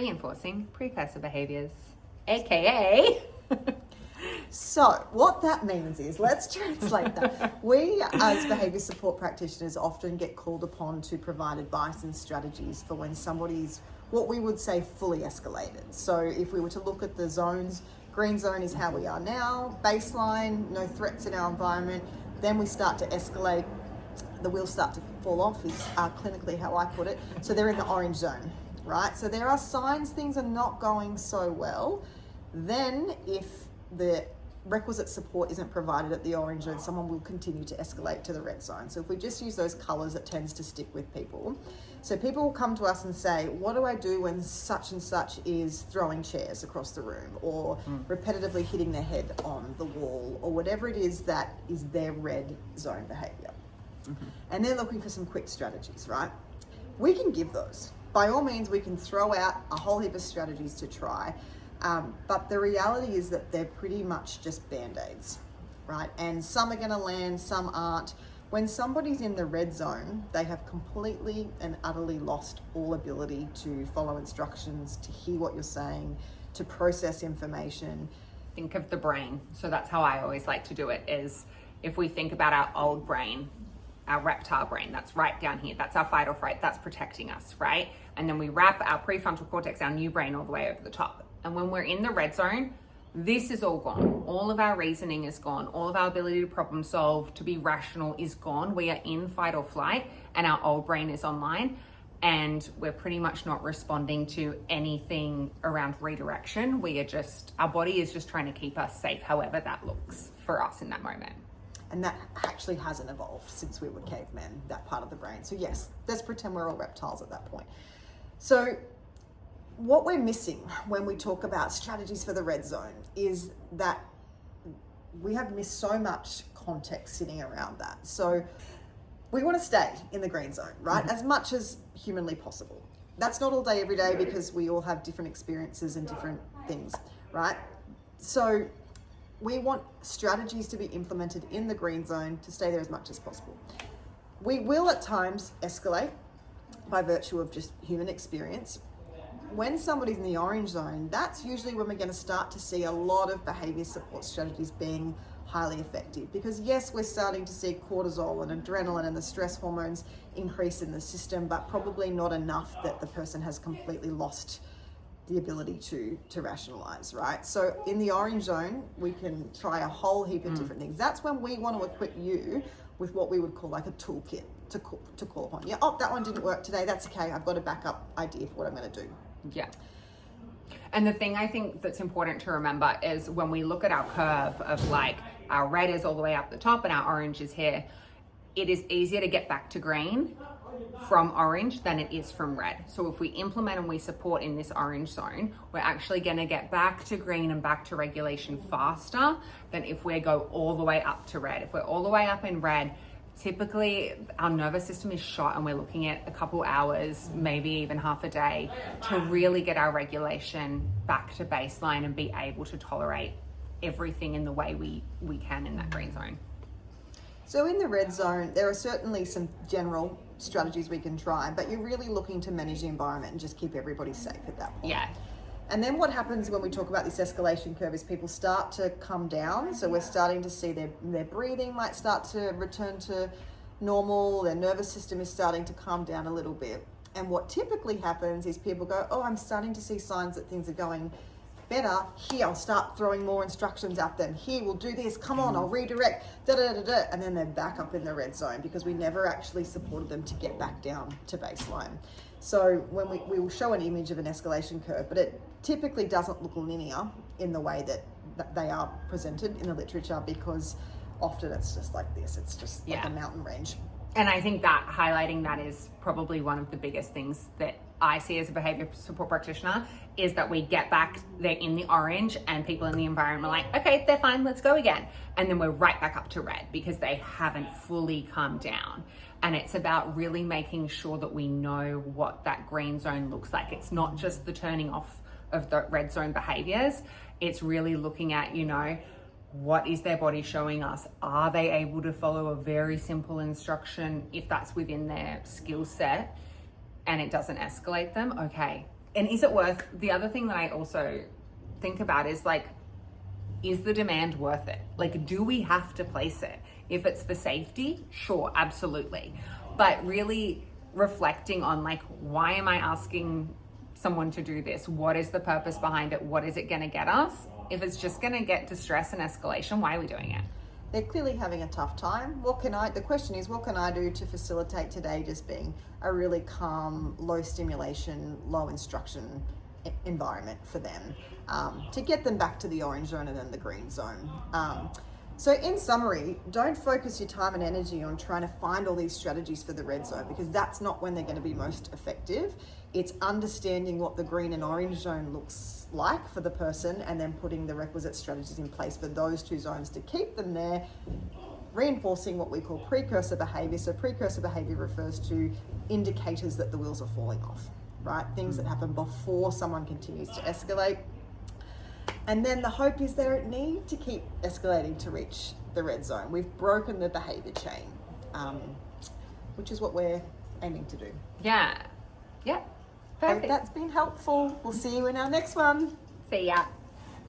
reinforcing precursor behaviors, aka. So what that means is, let's translate that. We as behaviour support practitioners often get called upon to provide advice and strategies for when somebody's what we would say fully escalated. So if we were to look at the zones, green zone is how we are now, baseline, no threats in our environment, then we start to escalate, the wheels start to fall off is clinically how I put it. So they're in the orange zone, right? So there are signs things are not going so well. Then if the requisite support isn't provided at the orange zone, someone will continue to escalate to the red zone. So if we just use those colours, it tends to stick with people. So people will come to us and say, what do I do when such and such is throwing chairs across the room or repetitively hitting their head on the wall or whatever it is that is their red zone behaviour. And they're looking for some quick strategies, right? We can give those. By all means, we can throw out a whole heap of strategies to try. But the reality is that they're pretty much just band-aids, right? And some are going to land, some aren't. When somebody's in the red zone, they have completely and utterly lost all ability to follow instructions, to hear what you're saying, to process information. Think of the brain. So that's how I always like to do it, is if we think about our old brain, our reptile brain, that's right down here. That's our fight or fright. That's protecting us, right? And then we wrap our prefrontal cortex, our new brain, all the way over the top. And when we're in the red zone, this is all gone. All of our reasoning is gone. All of our ability to problem solve, to be rational is gone. We are in fight or flight and our old brain is online and we're pretty much not responding to anything around redirection. Our body is just trying to keep us safe, however that looks for us in that moment. And that actually hasn't evolved since we were cavemen, that part of the brain. So yes, let's pretend we're all reptiles at that point. So what we're missing when we talk about strategies for the red zone is that we have missed so much context sitting around that. So we want to stay in the green zone, right? As much as humanly possible. That's not all day, every day, because we all have different experiences and different things, right? So we want strategies to be implemented in the green zone to stay there as much as possible. We will at times escalate by virtue of just human experience. When somebody's in the orange zone, that's usually when we're going to start to see a lot of behaviour support strategies being highly effective. Because yes, we're starting to see cortisol and adrenaline and the stress hormones increase in the system, but probably not enough that the person has completely lost the ability to rationalize, right? So in the orange zone, we can try a whole heap of different things. That's when we want to equip you with what we would call like a toolkit to call upon. Yeah, that one didn't work today. That's okay. I've got a backup idea for what I'm going to do. Yeah. And the thing I think that's important to remember is when we look at our curve of like our red is all the way up the top and our orange is here, it is easier to get back to green from orange than it is from red. So if we implement and we support in this orange zone, we're actually going to get back to green and back to regulation faster than if we go all the way up to red. If we're all the way up in red, typically our nervous system is shot and we're looking at a couple hours, maybe even half a day to really get our regulation back to baseline and be able to tolerate everything in the way we can in that green zone. So in the red zone, there are certainly some general strategies we can try, but you're really looking to manage the environment and just keep everybody safe at that point. Yeah. And then what happens when we talk about this escalation curve is people start to come down. So we're starting to see their breathing might start to return to normal. Their nervous system is starting to calm down a little bit. And what typically happens is people go, oh, I'm starting to see signs that things are going better. Here, I'll start throwing more instructions at them. Here, we'll do this. Come on, I'll redirect. And then they're back up in the red zone because we never actually supported them to get back down to baseline. So when we will show an image of an escalation curve, but it typically doesn't look linear in the way that they are presented in the literature, because often it's just like this. It's just like a mountain range. And I think that highlighting that is probably one of the biggest things that I see as a behavior support practitioner, is that we get back, they're in the orange and people in the environment are like, okay, they're fine, let's go again. And then we're right back up to red because they haven't fully calmed down. And it's about really making sure that we know what that green zone looks like. It's not just the turning off of the red zone behaviors. It's really looking at, what is their body showing us? Are they able to follow a very simple instruction if that's within their skill set and it doesn't escalate them? Okay, And is it worth, the other thing that I also think about is like, is the demand worth it? Like, do we have to place it? If it's for safety, sure, absolutely. But really reflecting on like, why am I asking someone to do this? What is the purpose behind it? What is it going to get us? If it's just going to get distress and escalation, why are we doing it? They're clearly having a tough time. The question is, what can I do to facilitate today just being a really calm, low stimulation, low instruction environment for them, to get them back to the orange zone and then the green zone. So in summary, don't focus your time and energy on trying to find all these strategies for the red zone, because that's not when they're going to be most effective. It's understanding what the green and orange zone looks like for the person, and then putting the requisite strategies in place for those two zones to keep them there, reinforcing what we call precursor behavior. So precursor behavior refers to indicators that the wheels are falling off, right? Things that happen before someone continues to escalate. And then the hope is they don't need to keep escalating to reach the red zone. We've broken the behavior chain, which is what we're aiming to do. Yeah. Perfect. Hope that's been helpful. We'll see you in our next one. See ya.